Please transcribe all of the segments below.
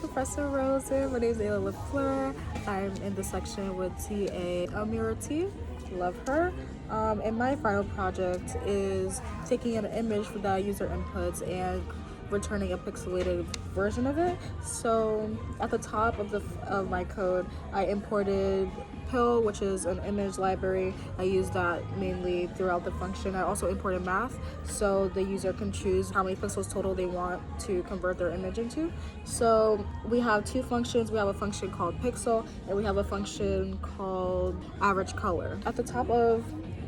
Professor Rosen. My name is Ayla LaFleur. I'm in the section with TA Amirati. Love her. And my final project is taking an image for the user inputs and returning a pixelated version of it. So at the top of my code, I imported Pill, which is an image library. I use that mainly throughout the function. I also imported math, so the user can choose how many pixels total they want to convert their image into. So we have two functions. We have a function called pixel, and we have a function called average color. At the top of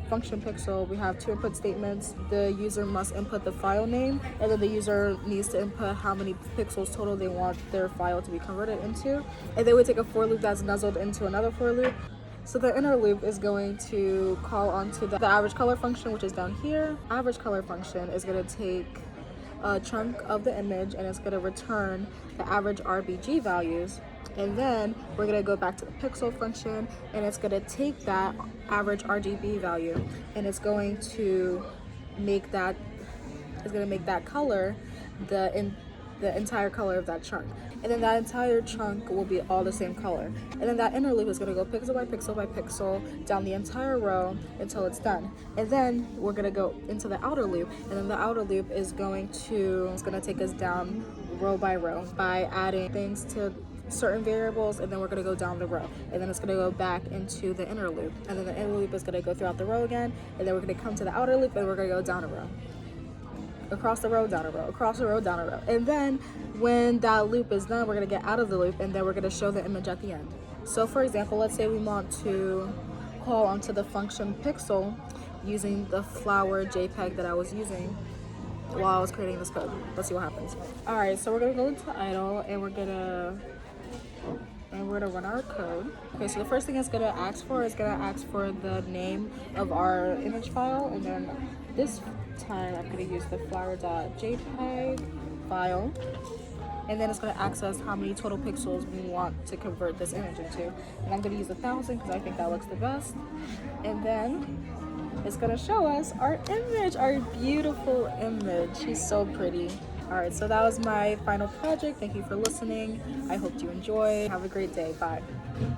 function pixel, we have two input statements. The user must input the file name, and then the user needs to input how many pixels total they want their file to be converted into. And then we take a for loop that's nuzzled into another for loop. So the inner loop is going to call onto the average color function, which is down here. Average color function is going to take a chunk of the image and it's going to return the average RGB values. And then we're going to go back to the pixel function and it's going to take that average RGB value and it's going to make that color the entire color of that chunk. And then that entire chunk will be all the same color. And then that inner loop is going to go pixel by pixel by pixel down the entire row until it's done. And then we're going to go into the outer loop. And then the outer loop is going to take us down row by row by adding things to certain variables, and then we're going to go down the row, and then it's going to go back into the inner loop, and then the inner loop is going to go throughout the row again, and then we're going to come to the outer loop and we're going to go down a row, across the row, down a row, across the row, down a row. And then when that loop is done, we're going to get out of the loop and then we're going to show the image at the end. So for example, let's say we want to call onto the function pixel using the flower JPEG that I was using while I was creating this code. Let's see what happens. All right, so we're going to go into idle and we're going to run our code. Okay, so the first thing it's going to ask for the name of our image file, and then this time I'm going to use the flower.jpg file, and then it's going to ask us how many total pixels we want to convert this image into, and I'm going to use 1,000 because I think that looks the best. And then it's going to show us our image, our beautiful image. She's so pretty. All right, so that was my final project. Thank you for listening. I hope you enjoy. Have a great day. Bye.